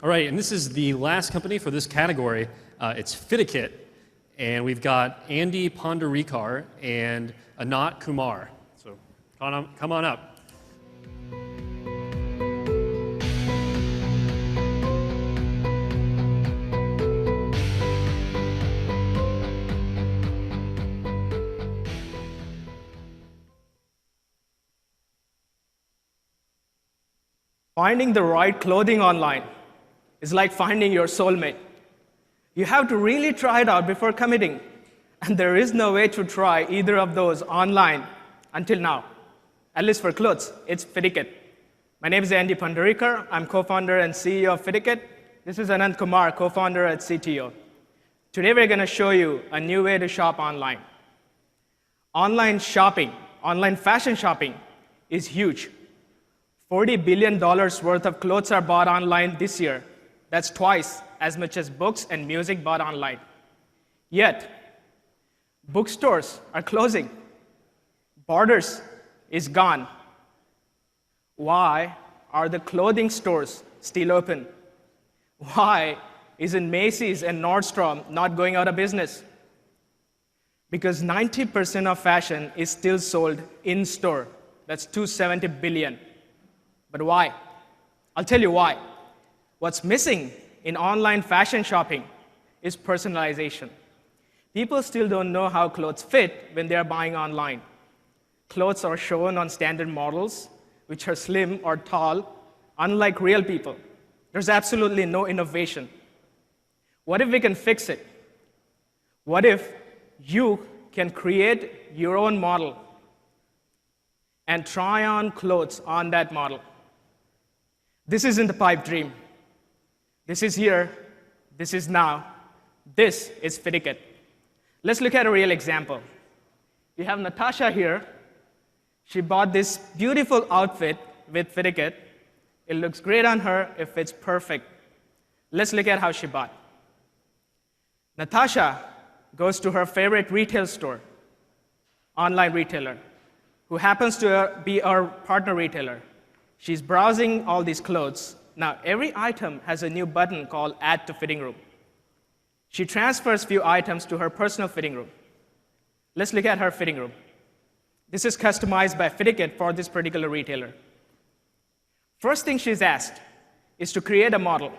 All right, and this is the last company for this category. It's Fitiquette, and we've got Andy Ponderikar and Anat Kumar. So come on up. Finding the right clothing online is like finding your soulmate. You have to really try it out before committing, and there is no way to try either of those online until now. At least for clothes, it's Fitiquette. My name is Andy Ponderikar. I'm co-founder and CEO of Fitiquette. This is Anant Kumar, co-founder at CTO. Today we're going to show you a new way to shop online. Online shopping, online fashion shopping is huge. $40 billion worth of clothes are bought online this year. That's twice as much as books and music bought online. Yet, bookstores are closing. Borders is gone. Why are the clothing stores still open? Why isn't Macy's and Nordstrom not going out of business? Because 90% of fashion is still sold in-store. That's $270 billion. But why? I'll tell you why. What's missing in online fashion shopping is personalization. People still don't know how clothes fit when they're buying online. Clothes are shown on standard models, which are slim or tall, unlike real people. There's absolutely no innovation. What if we can fix it? What if you can create your own model and try on clothes on that model? This isn't the pipe dream. This is here. This is now. This is Fitiquette. Let's look at a real example. You have Natasha here. She bought this beautiful outfit with Fitiquette. It looks great on her. It fits perfect. Let's look at how she bought. Natasha goes to her favorite retail store, online retailer, who happens to be our partner retailer. She's browsing all these clothes. Now, every item has a new button called Add to Fitting Room. She transfers few items to her personal fitting room. Let's look at her fitting room. This is customized by Fitiquette for this particular retailer. First thing she's asked is to create a model.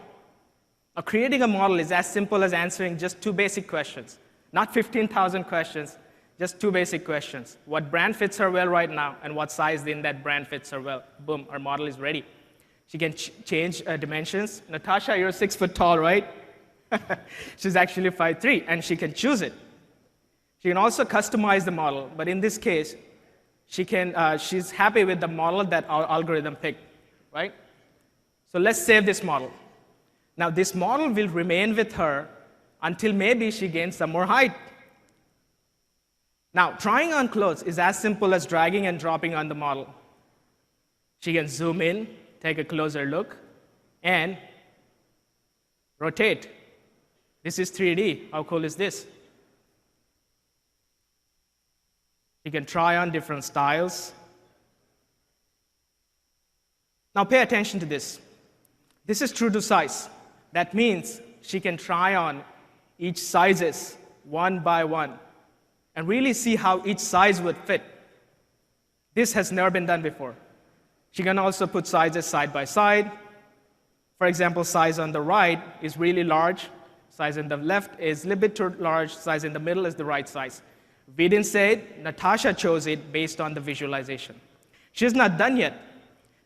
Now, creating a model is as simple as answering just two basic questions, not 15,000 questions, just two basic questions. What brand fits her well right now, and what size in that brand fits her well? Boom, our model is ready. She can change dimensions. Natasha, you're 6 foot tall, right? She's actually 5'3", and she can choose it. She can also customize the model, but in this case, she's happy with the model that our algorithm picked, right? So let's save this model. Now, this model will remain with her until maybe she gains some more height. Now, trying on clothes is as simple as dragging and dropping on the model. She can zoom in, take a closer look, and rotate. This is 3D. How cool is this? She can try on different styles. Now, pay attention to this. This is true to size. That means she can try on each sizes one by one and really see how each size would fit. This has never been done before. She can also put sizes side by side. For example, size on the right is really large. Size on the left is a little bit too large. Size in the middle is the right size. We didn't say it. Natasha chose it based on the visualization. She's not done yet.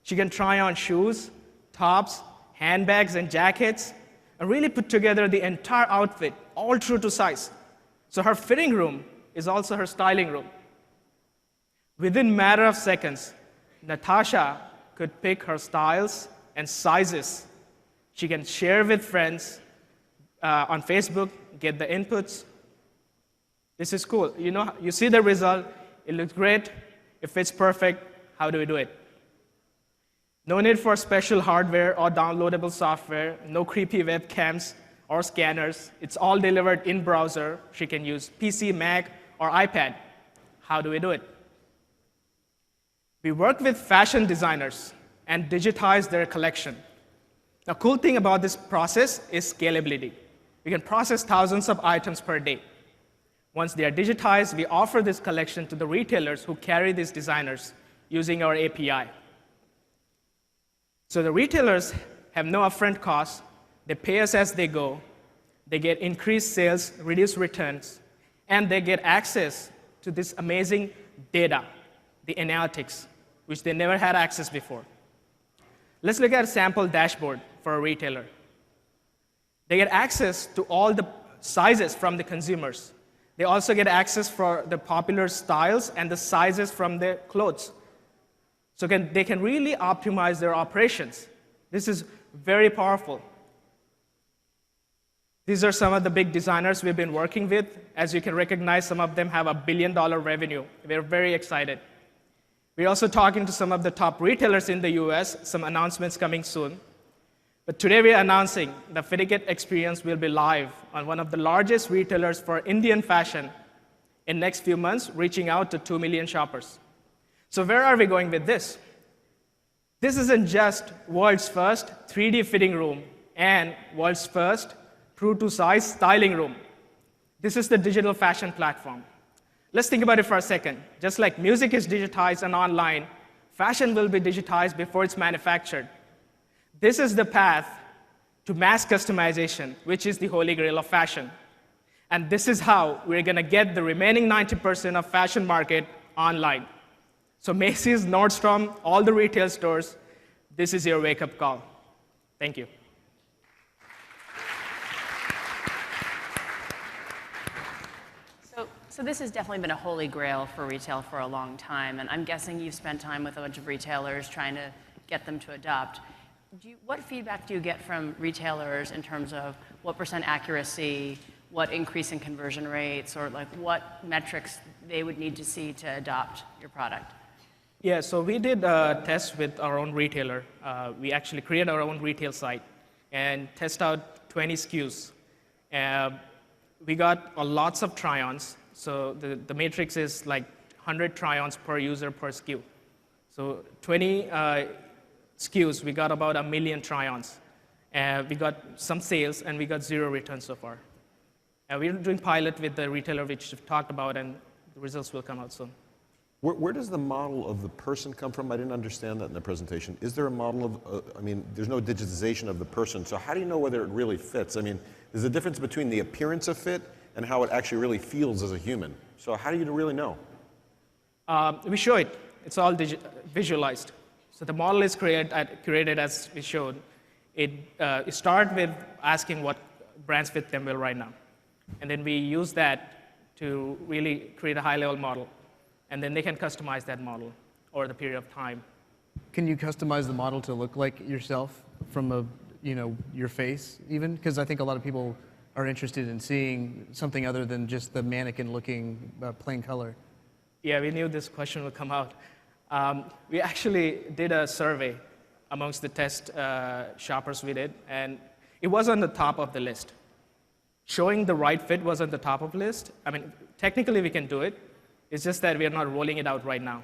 She can try on shoes, tops, handbags, and jackets, and really put together the entire outfit, all true to size. So her fitting room is also her styling room. Within a matter of seconds, Natasha could pick her styles and sizes. She can share with friends on Facebook, get the inputs. This is cool. You see the result. It looks great. It fits perfect. How do we do it? No need for special hardware or downloadable software. No creepy webcams or scanners. It's all delivered in browser. She can use PC, Mac, or iPad. How do we do it? We work with fashion designers and digitize their collection. Now, cool thing about this process is scalability. We can process thousands of items per day. Once they are digitized, we offer this collection to the retailers who carry these designers using our API. So the retailers have no upfront costs. They pay us as they go. They get increased sales, reduced returns, and they get access to this amazing data, the analytics, which they never had access before. Let's look at a sample dashboard for a retailer. They get access to all the sizes from the consumers. They also get access for the popular styles and the sizes from their clothes. So they can really optimize their operations. This is very powerful. These are some of the big designers we've been working with. As you can recognize, some of them have $1 billion revenue. We're very excited. We're also talking to some of the top retailers in the US, some announcements coming soon. But today we're announcing the Fitiquette experience will be live on one of the largest retailers for Indian fashion in next few months, reaching out to 2 million shoppers. So where are we going with this? This isn't just world's first 3D fitting room and world's first true-to-size styling room. This is the digital fashion platform. Let's think about it for a second. Just like music is digitized and online, fashion will be digitized before it's manufactured. This is the path to mass customization, which is the holy grail of fashion. And this is how we're going to get the remaining 90% of fashion market online. So Macy's, Nordstrom, all the retail stores, this is your wake-up call. Thank you. So this has definitely been a holy grail for retail for a long time, and I'm guessing you've spent time with a bunch of retailers trying to get them to adopt. What feedback do you get from retailers in terms of what % accuracy, what increase in conversion rates, or like what metrics they would need to see to adopt your product? Yeah, so we did a test with our own retailer. We actually created our own retail site and test out 20 SKUs. We got lots of try-ons. So the matrix is like 100 try-ons per user per SKU. So 20 SKUs, we got about 1 million try-ons. We got some sales, and we got 0 returns so far. We're doing pilot with the retailer, which we've talked about, and the results will come out soon. Where does the model of the person come from? I didn't understand that in the presentation. Is there a model of, I mean, there's no digitization of the person, so how do you know whether it really fits? I mean, there's a difference between the appearance of fit and how it actually really feels as a human. So how do you really know? We show it. It's all visualized. So the model is created as we showed. It starts with asking what brands fit them well right now. And then we use that to really create a high-level model. And then they can customize that model over the period of time. Can you customize the model to look like yourself from your face even? Because I think a lot of people are interested in seeing something other than just the mannequin-looking plain color. Yeah, we knew this question would come out. We actually did a survey amongst the test shoppers we did, and it was on the top of the list. Showing the right fit was on the top of the list. I mean, technically we can do it. It's just that we are not rolling it out right now.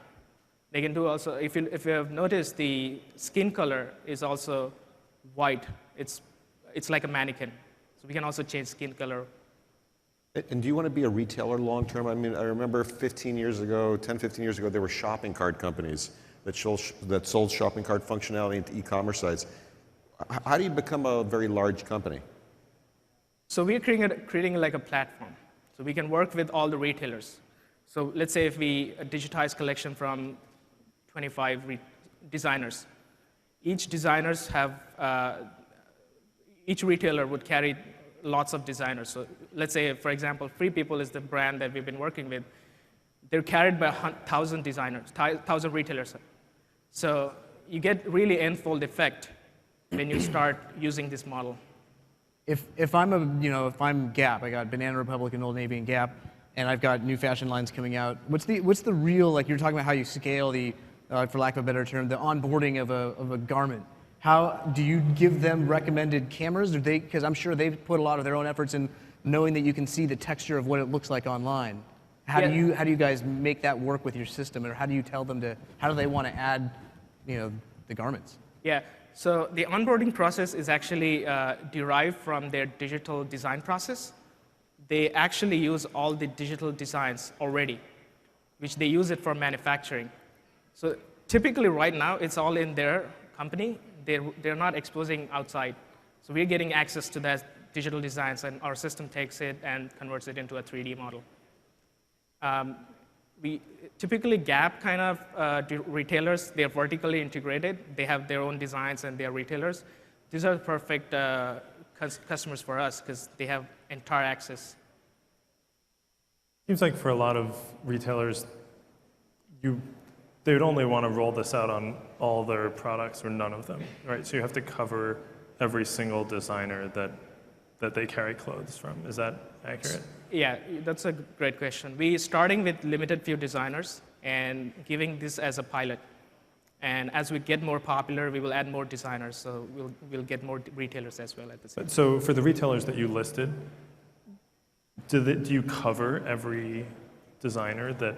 They can do also, if you have noticed, the skin color is also white. It's like a mannequin. So we can also change skin color. And do you want to be a retailer long term? I mean, I remember 10, 15 years ago, there were shopping cart companies that sold shopping cart functionality into e-commerce sites. How do you become a very large company? So we're creating like a platform. So we can work with all the retailers. So let's say if we digitize collection from 25 designers. Each retailer would carry lots of designers. So let's say, for example, Free People is the brand that we've been working with. They're carried by 1,000 designers, 1,000 retailers. So you get really n-fold effect when you start using this model. If I'm Gap, I got Banana Republic and Old Navy and Gap, and I've got new fashion lines coming out. What's the real, like you're talking about how you scale the, for lack of a better term, the onboarding of a garment? How do you give them recommended cameras? Because I'm sure they've put a lot of their own efforts in knowing that you can see the texture of what it looks like online. How do you guys make that work with your system, or how do you tell them how do they want to add, the garments? Yeah, So the onboarding process is actually derived from their digital design process. They actually use all the digital designs already, which they use it for manufacturing. So typically right now, it's all in their company. They're not exposing outside. So we're getting access to that digital designs, and our system takes it and converts it into a 3D model. We typically Gap kind of retailers, they're vertically integrated. They have their own designs and they're retailers. These are the perfect customers for us because they have entire access. Seems like for a lot of retailers, they would only want to roll this out on all their products or none of them, right? So you have to cover every single designer that they carry clothes from. Is that accurate? Yeah, that's a great question. We're starting with limited few designers and giving this as a pilot. And as we get more popular, we will add more designers, so we'll get more retailers as well at the same time. So for the retailers that you listed, do you cover every designer that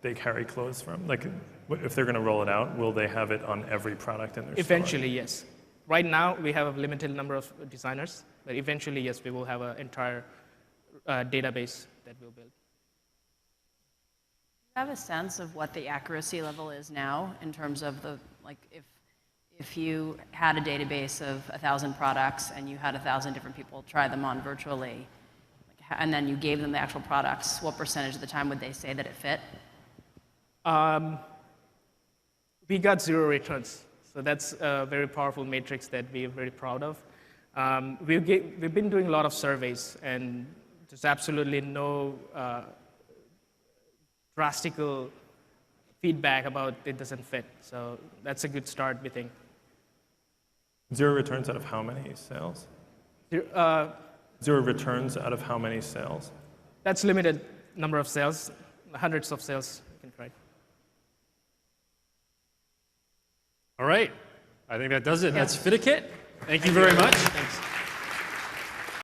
they carry clothes from? Like, if they're going to roll it out, will they have it on every product in their store? Eventually, yes. Right now, we have a limited number of designers, but eventually, yes, we will have an entire database that we'll build. Do you have a sense of what the accuracy level is now in terms of if you had a database of 1,000 products and you had 1,000 different people try them on virtually, and then you gave them the actual products, what percentage of the time would they say that it fit? We got 0 returns. So that's a very powerful matrix that we're very proud of. We've been doing a lot of surveys, and there's absolutely no drastical feedback about it doesn't fit. So that's a good start, we think. 0 returns out of how many sales? 0 returns out of how many sales? That's limited number of sales, hundreds of sales you can try. All right. I think that does it. That's Fitiquette. Thank you very much. Thanks.